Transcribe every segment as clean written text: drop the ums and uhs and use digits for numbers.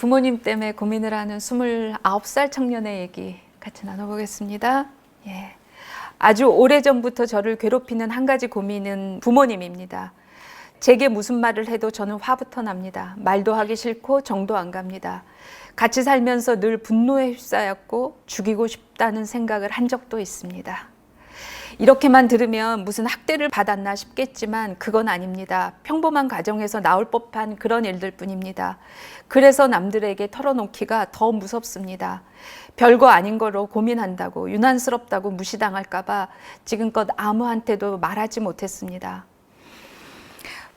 부모님 때문에 고민을 하는 29살 청년의 얘기 같이 나눠보겠습니다. 예. 아주 오래전부터 저를 괴롭히는 한 가지 고민은 부모님입니다. 제게 무슨 말을 해도 저는 화부터 납니다. 말도 하기 싫고 정도 안 갑니다. 같이 살면서 늘 분노에 휩싸였고 죽이고 싶다는 생각을 한 적도 있습니다. 이렇게만 들으면 무슨 학대를 받았나 싶겠지만 그건 아닙니다. 평범한 가정에서 나올 법한 그런 일들 뿐입니다. 그래서 남들에게 털어놓기가 더 무섭습니다. 별거 아닌 거로 고민한다고, 유난스럽다고 무시당할까 봐 지금껏 아무한테도 말하지 못했습니다.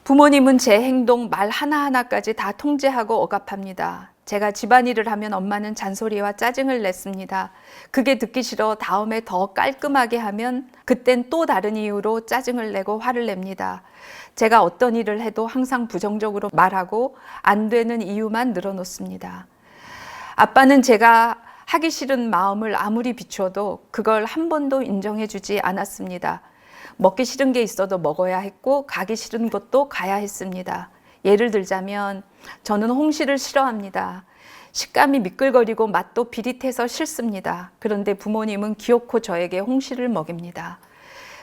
부모님은 제 행동, 말 하나하나까지 다 통제하고 억압합니다. 제가 집안일을 하면 엄마는 잔소리와 짜증을 냈습니다. 그게 듣기 싫어 다음에 더 깔끔하게 하면 그땐 또 다른 이유로 짜증을 내고 화를 냅니다. 제가 어떤 일을 해도 항상 부정적으로 말하고 안 되는 이유만 늘어놓습니다. 아빠는 제가 하기 싫은 마음을 아무리 비춰도 그걸 한 번도 인정해주지 않았습니다. 먹기 싫은 게 있어도 먹어야 했고 가기 싫은 곳도 가야 했습니다. 예를 들자면 저는 홍시를 싫어합니다. 식감이 미끌거리고 맛도 비릿해서 싫습니다. 그런데 부모님은 기어코 저에게 홍시를 먹입니다.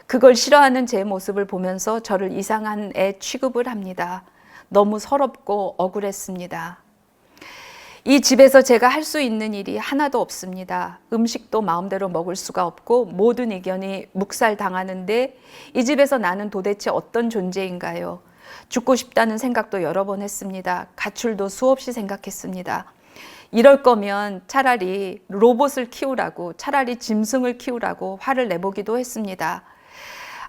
그걸 싫어하는 제 모습을 보면서 저를 이상한 애 취급을 합니다. 너무 서럽고 억울했습니다. 이 집에서 제가 할 수 있는 일이 하나도 없습니다. 음식도 마음대로 먹을 수가 없고 모든 의견이 묵살당하는데 이 집에서 나는 도대체 어떤 존재인가요? 죽고 싶다는 생각도 여러 번 했습니다. 가출도 수없이 생각했습니다. 이럴 거면 차라리 로봇을 키우라고, 차라리 짐승을 키우라고 화를 내보기도 했습니다.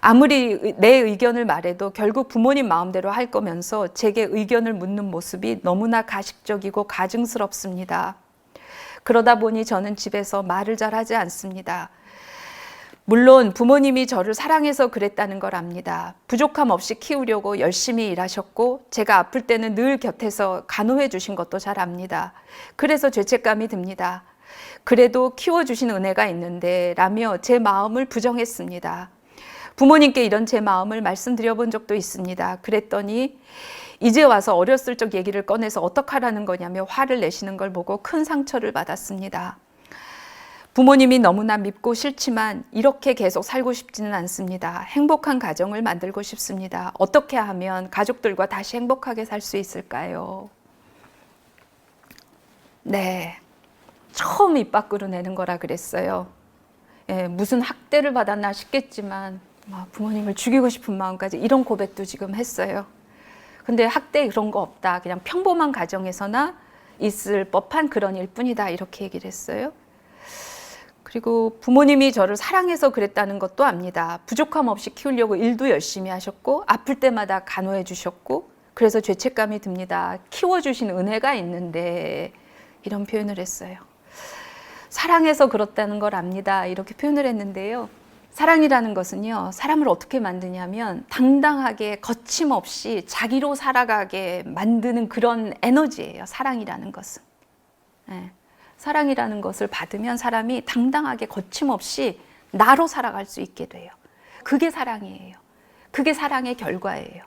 아무리 내 의견을 말해도 결국 부모님 마음대로 할 거면서 제게 의견을 묻는 모습이 너무나 가식적이고 가증스럽습니다. 그러다 보니 저는 집에서 말을 잘 하지 않습니다. 물론 부모님이 저를 사랑해서 그랬다는 걸 압니다. 부족함 없이 키우려고 열심히 일하셨고 제가 아플 때는 늘 곁에서 간호해 주신 것도 잘 압니다. 그래서 죄책감이 듭니다. 그래도 키워주신 은혜가 있는데 라며 제 마음을 부정했습니다. 부모님께 이런 제 마음을 말씀드려 본 적도 있습니다. 그랬더니 이제 와서 어렸을 적 얘기를 꺼내서 어떡하라는 거냐며 화를 내시는 걸 보고 큰 상처를 받았습니다. 부모님이 너무나 밉고 싫지만 이렇게 계속 살고 싶지는 않습니다. 행복한 가정을 만들고 싶습니다. 어떻게 하면 가족들과 다시 행복하게 살 수 있을까요? 네, 처음 입 밖으로 내는 거라 그랬어요. 예, 무슨 학대를 받았나 싶겠지만 부모님을 죽이고 싶은 마음까지 이런 고백도 지금 했어요. 근데 학대 그런 거 없다. 그냥 평범한 가정에서나 있을 법한 그런 일뿐이다. 이렇게 얘기를 했어요. 그리고 부모님이 저를 사랑해서 그랬다는 것도 압니다. 부족함 없이 키우려고 일도 열심히 하셨고 아플 때마다 간호해 주셨고 그래서 죄책감이 듭니다. 키워주신 은혜가 있는데 이런 표현을 했어요. 사랑해서 그렇다는 걸 압니다. 이렇게 표현을 했는데요. 사랑이라는 것은요, 사람을 어떻게 만드냐면 당당하게 거침없이 자기로 살아가게 만드는 그런 에너지예요. 사랑이라는 것은. 네. 사랑이라는 것을 받으면 사람이 당당하게 거침없이 나로 살아갈 수 있게 돼요. 그게 사랑이에요. 그게 사랑의 결과예요.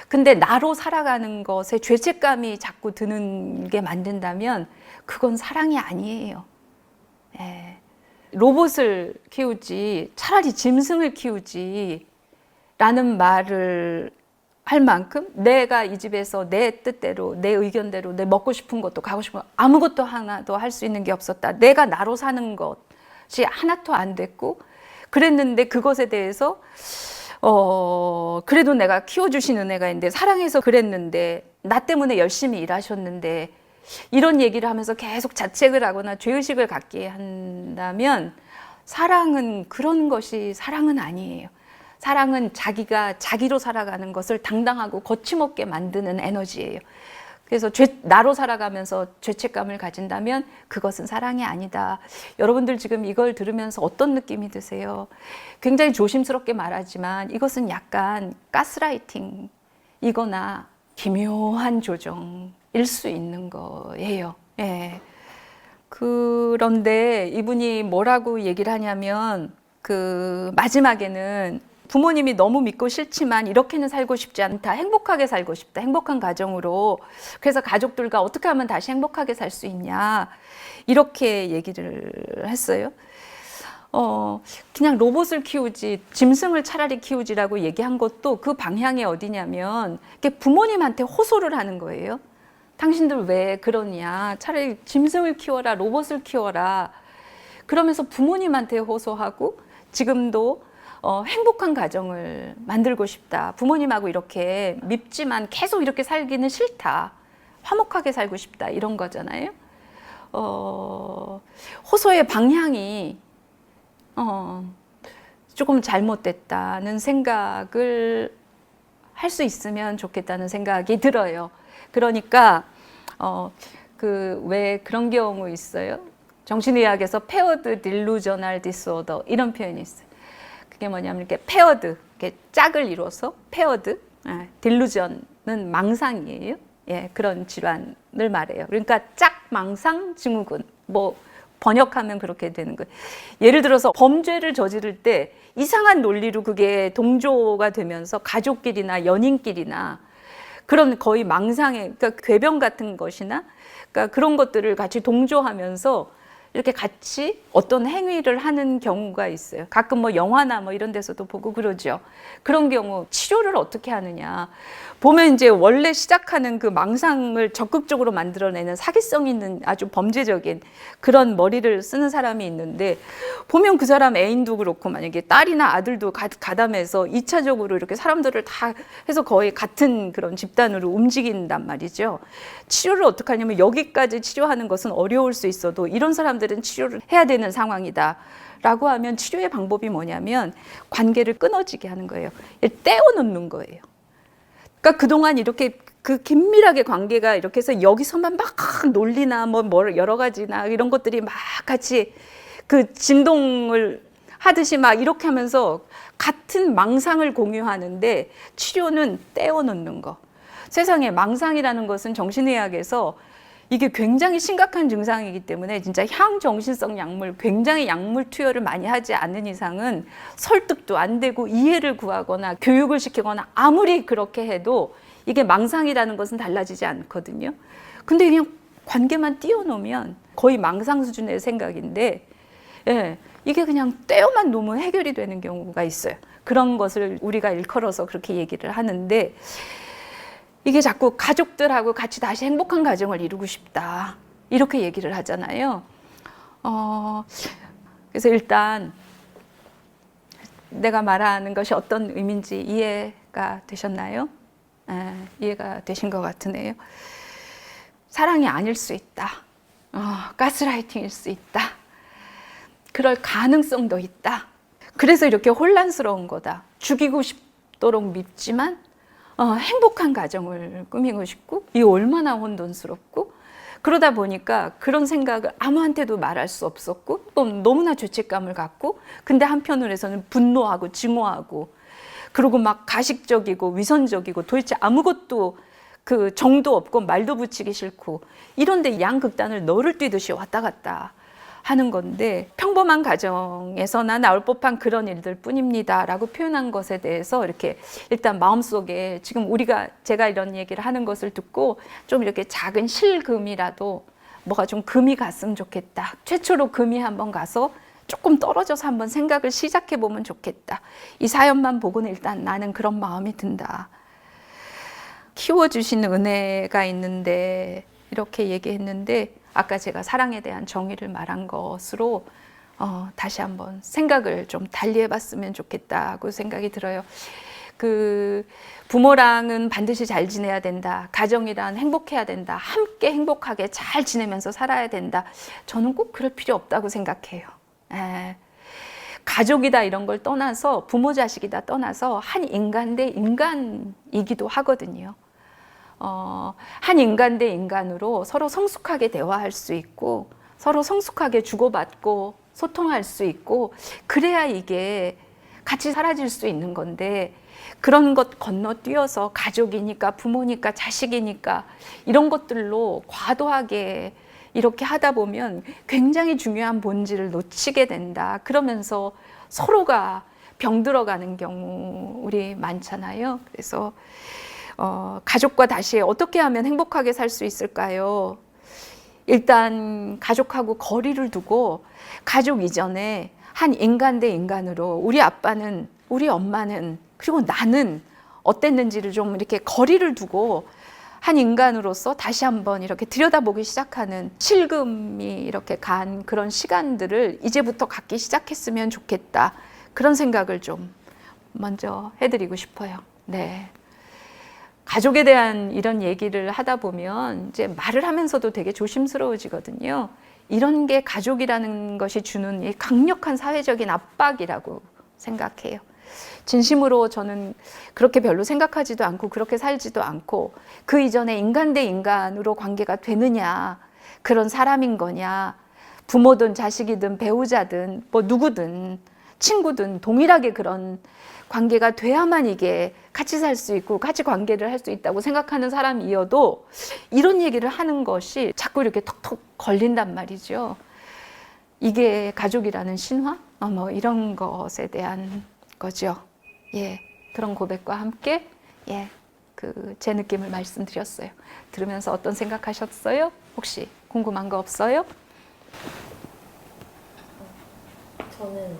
근데 나로 살아가는 것에 죄책감이 자꾸 드는 게 만든다면 그건 사랑이 아니에요. 예. 로봇을 키우지 차라리 짐승을 키우지 라는 말을 할 만큼 내가 이 집에서 내 뜻대로 내 의견대로 내 먹고 싶은 것도 가고 싶은 것 아무것도 하나도 할 수 있는 게 없었다. 내가 나로 사는 것이 하나도 안 됐고 그랬는데 그것에 대해서 그래도 내가 키워주신 은혜가 있는데 사랑해서 그랬는데 나 때문에 열심히 일하셨는데 이런 얘기를 하면서 계속 자책을 하거나 죄의식을 갖게 한다면 사랑은 그런 것이 사랑은 아니에요. 사랑은 자기가 자기로 살아가는 것을 당당하고 거침없게 만드는 에너지예요. 그래서 나로 살아가면서 죄책감을 가진다면 그것은 사랑이 아니다. 여러분들 지금 이걸 들으면서 어떤 느낌이 드세요? 굉장히 조심스럽게 말하지만 이것은 약간 가스라이팅이거나 기묘한 조정일 수 있는 거예요. 예. 그런데 이분이 뭐라고 얘기를 하냐면 마지막에는 부모님이 너무 믿고 싫지만 이렇게는 살고 싶지 않다. 행복하게 살고 싶다. 행복한 가정으로. 그래서 가족들과 어떻게 하면 다시 행복하게 살 수 있냐. 이렇게 얘기를 했어요. 그냥 로봇을 키우지, 짐승을 차라리 키우지라고 얘기한 것도 그 방향이 어디냐면 부모님한테 호소를 하는 거예요. 당신들 왜 그러냐. 차라리 짐승을 키워라, 로봇을 키워라. 그러면서 부모님한테 호소하고 지금도 행복한 가정을 만들고 싶다. 부모님하고 이렇게 밉지만 계속 이렇게 살기는 싫다. 화목하게 살고 싶다. 이런 거잖아요. 호소의 방향이 조금 잘못됐다는 생각을 할 수 있으면 좋겠다는 생각이 들어요. 그러니까 왜 그런 경우 있어요? 정신의학에서 paired delusional disorder 이런 표현이 있어요. 그게 뭐냐면 이렇게 paired, 이렇게 짝을 이뤄서 paired, delusion은 망상이에요. 예, 그런 질환을 말해요. 그러니까 짝망상 증후군, 뭐 번역하면 그렇게 되는 거예요. 예를 들어서 범죄를 저지를 때 이상한 논리로 그게 동조가 되면서 가족끼리나 연인끼리나 그런 거의 망상의, 그러니까 궤변 같은 것이나 그러니까 그런 것들을 같이 동조하면서 이렇게 같이 어떤 행위를 하는 경우가 있어요. 가끔 뭐 영화나 뭐 이런 데서도 보고 그러죠. 그런 경우 치료를 어떻게 하느냐. 보면 이제 원래 시작하는 그 망상을 적극적으로 만들어내는 사기성 있는 아주 범죄적인 그런 머리를 쓰는 사람이 있는데 보면 그 사람 애인도 그렇고 만약에 딸이나 아들도 가담해서 2차적으로 이렇게 사람들을 다 해서 거의 같은 그런 집단으로 움직인단 말이죠. 치료를 어떻게 하냐면 여기까지 치료하는 것은 어려울 수 있어도 이런 사람들은 치료를 해야 되는 상황이다. 라고 하면 치료의 방법이 뭐냐면 관계를 끊어지게 하는 거예요. 떼어놓는 거예요. 그러니까 그동안 이렇게 그 긴밀하게 관계가 이렇게 해서 여기서만 막 논리나 뭐 여러 가지나 이런 것들이 막 같이 그 진동을 하듯이 막 이렇게 하면서 같은 망상을 공유하는데 치료는 떼어놓는 거. 세상에 망상이라는 것은 정신의학에서 이게 굉장히 심각한 증상이기 때문에 진짜 향정신성 약물, 굉장히 약물 투여를 많이 하지 않는 이상은 설득도 안 되고 이해를 구하거나 교육을 시키거나 아무리 그렇게 해도 이게 망상이라는 것은 달라지지 않거든요. 근데 그냥 관계만 띄워놓으면 거의 망상 수준의 생각인데 예, 이게 그냥 떼어만 놓으면 해결이 되는 경우가 있어요. 그런 것을 우리가 일컬어서 그렇게 얘기를 하는데 이게 자꾸 가족들하고 같이 다시 행복한 가정을 이루고 싶다. 이렇게 얘기를 하잖아요. 그래서 일단 내가 말하는 것이 어떤 의미인지 이해가 되셨나요? 이해가 되신 것 같으네요. 사랑이 아닐 수 있다. 가스라이팅일 수 있다. 그럴 가능성도 있다. 그래서 이렇게 혼란스러운 거다. 죽이고 싶도록 밉지만 행복한 가정을 꾸미고 싶고 이게 얼마나 혼돈스럽고 그러다 보니까 그런 생각을 아무한테도 말할 수 없었고 또 너무나 죄책감을 갖고 근데 한편으로서는 분노하고 증오하고 그리고 막 가식적이고 위선적이고 도대체 아무것도 그 정도 없고 말도 붙이기 싫고 이런데 양극단을 너를 뛰듯이 왔다 갔다 하는 건데 평범한 가정에서나 나올 법한 그런 일들 뿐입니다 라고 표현한 것에 대해서 이렇게 일단 마음속에 지금 제가 이런 얘기를 하는 것을 듣고 좀 이렇게 작은 실금이라도 뭐가 좀 금이 갔으면 좋겠다. 최초로 금이 한번 가서 조금 떨어져서 한번 생각을 시작해 보면 좋겠다. 이 사연만 보고는 일단 나는 그런 마음이 든다. 키워주신 은혜가 있는데 이렇게 얘기했는데 아까 제가 사랑에 대한 정의를 말한 것으로 다시 한번 생각을 좀 달리 해봤으면 좋겠다고 생각이 들어요. 그 부모랑은 반드시 잘 지내야 된다. 가정이란 행복해야 된다. 함께 행복하게 잘 지내면서 살아야 된다. 저는 꼭 그럴 필요 없다고 생각해요. 가족이다 이런 걸 떠나서 부모 자식이다 떠나서 한 인간 대 인간이기도 하거든요. 한 인간 대 인간으로 서로 성숙하게 대화할 수 있고 서로 성숙하게 주고받고 소통할 수 있고 그래야 이게 같이 사라질 수 있는 건데 그런 것 건너뛰어서 가족이니까 부모니까 자식이니까 이런 것들로 과도하게 이렇게 하다 보면 굉장히 중요한 본질을 놓치게 된다. 그러면서 서로가 병들어가는 경우 우리 많잖아요. 그래서 가족과 다시 어떻게 하면 행복하게 살 수 있을까요? 일단 가족하고 거리를 두고 가족 이전에 한 인간 대 인간으로 우리 아빠는, 우리 엄마는, 그리고 나는 어땠는지를 좀 이렇게 거리를 두고 한 인간으로서 다시 한번 이렇게 들여다보기 시작하는 실금이 이렇게 간 그런 시간들을 이제부터 갖기 시작했으면 좋겠다. 그런 생각을 좀 먼저 해드리고 싶어요. 네. 가족에 대한 이런 얘기를 하다 보면 이제 말을 하면서도 되게 조심스러워지거든요. 이런 게 가족이라는 것이 주는 이 강력한 사회적인 압박이라고 생각해요. 진심으로 저는 그렇게 별로 생각하지도 않고 그렇게 살지도 않고 그 이전에 인간 대 인간으로 관계가 되느냐, 그런 사람인 거냐, 부모든 자식이든 배우자든 뭐 누구든 친구든 동일하게 그런 관계가 돼야만 이게 같이 살 수 있고 같이 관계를 할 수 있다고 생각하는 사람이어도 이런 얘기를 하는 것이 자꾸 이렇게 톡톡 걸린단 말이죠. 이게 가족이라는 신화? 뭐 이런 것에 대한 거죠. 예, 그런 고백과 함께 제 느낌을 말씀드렸어요. 들으면서 어떤 생각하셨어요? 혹시 궁금한 거 없어요? 저는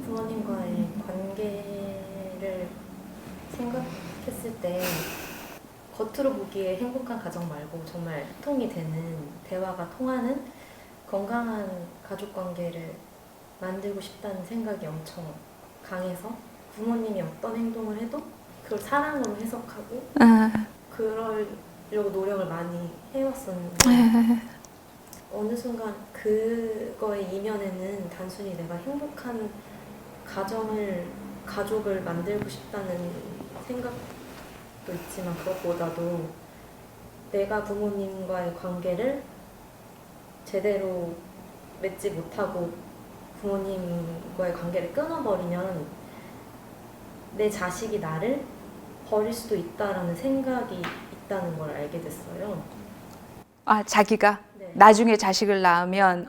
부모님과의 관계를 생각했을 때 겉으로 보기에 행복한 가정 말고 정말 소통이 되는, 대화가 통하는 건강한 가족 관계를 만들고 싶다는 생각이 엄청 강해서 부모님이 어떤 행동을 해도 그걸 사랑으로 해석하고 그러려고 노력을 많이 해왔었는데 어느 순간 그거의 이면에는 단순히 내가 행복한 가족을 만들고 싶다는 생각도 있지만 그것보다도 내가 부모님과의 관계를 제대로 맺지 못하고 부모님과의 관계를 끊어버리면 내 자식이 나를 버릴 수도 있다라는 생각이 있다는 걸 알게 됐어요. 자기가 네. 나중에 자식을 낳으면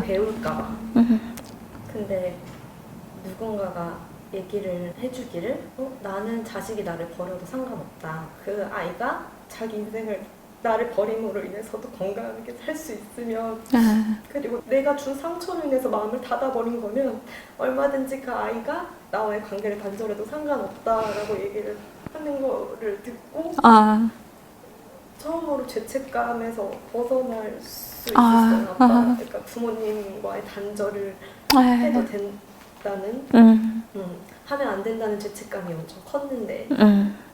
배울까봐. 근데 누군가가 얘기를 해주기를 나는 자식이 나를 버려도 상관없다. 그 아이가 자기 인생을 나를 버림으로 인해서도 건강하게 살 수 있으면 그리고 내가 준 상처로 인해서 마음을 닫아버린 거면 얼마든지 그 아이가 나와의 관계를 단절해도 상관없다라고 얘기를 하는 거를 듣고 처음으로 죄책감에서 벗어날 수 있었어요. 아빠, 그러니까 부모님과의 단절을 해도 된다는 하면 안 된다는 죄책감이 엄청 컸는데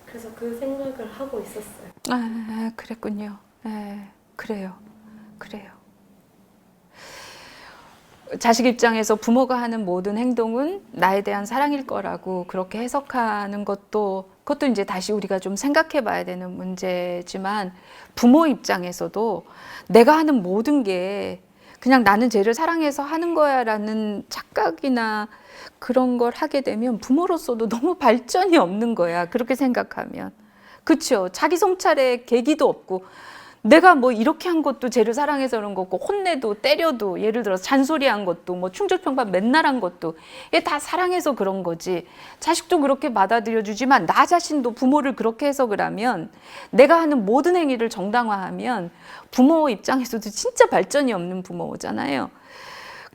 그래서 그 생각을 하고 있었어요. 그랬군요. 그래요. 자식 입장에서 부모가 하는 모든 행동은 나에 대한 사랑일 거라고 그렇게 해석하는 그것도 이제 다시 우리가 좀 생각해 봐야 되는 문제지만 부모 입장에서도 내가 하는 모든 게 그냥 나는 쟤를 사랑해서 하는 거야 라는 착각이나 그런 걸 하게 되면 부모로서도 너무 발전이 없는 거야. 그렇게 생각하면. 그렇죠. 자기 성찰의 계기도 없고 내가 뭐 이렇게 한 것도 쟤를 사랑해서 그런 거고 혼내도 때려도 예를 들어서 잔소리한 것도 뭐 충격평가 맨날 한 것도 이게 다 사랑해서 그런 거지. 자식도 그렇게 받아들여주지만 나 자신도 부모를 그렇게 해석을 하면 내가 하는 모든 행위를 정당화하면 부모 입장에서도 진짜 발전이 없는 부모잖아요.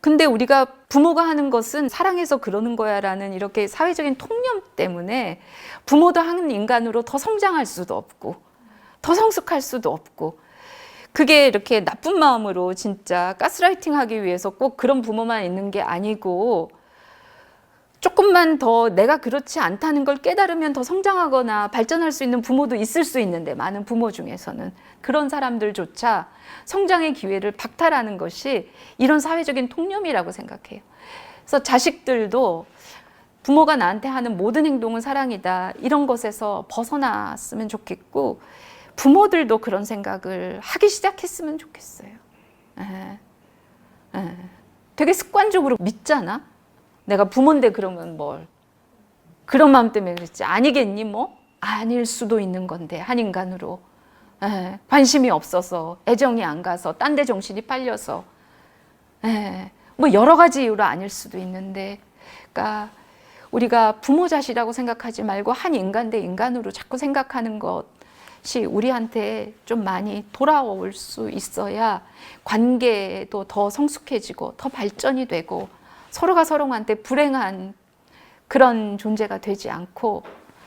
근데 우리가 부모가 하는 것은 사랑해서 그러는 거야 라는 이렇게 사회적인 통념 때문에 부모도 하는 인간으로 더 성장할 수도 없고 더 성숙할 수도 없고 그게 이렇게 나쁜 마음으로 진짜 가스라이팅 하기 위해서 꼭 그런 부모만 있는 게 아니고 조금만 더 내가 그렇지 않다는 걸 깨달으면 더 성장하거나 발전할 수 있는 부모도 있을 수 있는데 많은 부모 중에서는 그런 사람들조차 성장의 기회를 박탈하는 것이 이런 사회적인 통념이라고 생각해요. 그래서 자식들도 부모가 나한테 하는 모든 행동은 사랑이다 이런 것에서 벗어났으면 좋겠고 부모들도 그런 생각을 하기 시작했으면 좋겠어요. 되게 습관적으로 믿잖아. 내가 부모인데 그러면 뭘 그런 마음 때문에 그랬지 아니겠니 뭐? 아닐 수도 있는 건데 한 인간으로 관심이 없어서 애정이 안 가서 딴 데 정신이 팔려서 뭐 여러 가지 이유로 아닐 수도 있는데 그러니까 우리가 부모 자식이라고 생각하지 말고 한 인간 대 인간으로 자꾸 생각하는 것이 우리한테 좀 많이 돌아올 수 있어야 관계도 더 성숙해지고 더 발전이 되고 서로가 서로한테 불행한 그런 존재가 되지 않고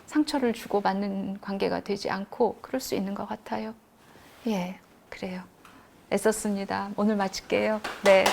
상처를 주고받는 관계가 되지 않고 그럴 수 있는 것 같아요. 예, 그래요. 애썼습니다. 오늘 마칠게요. 네.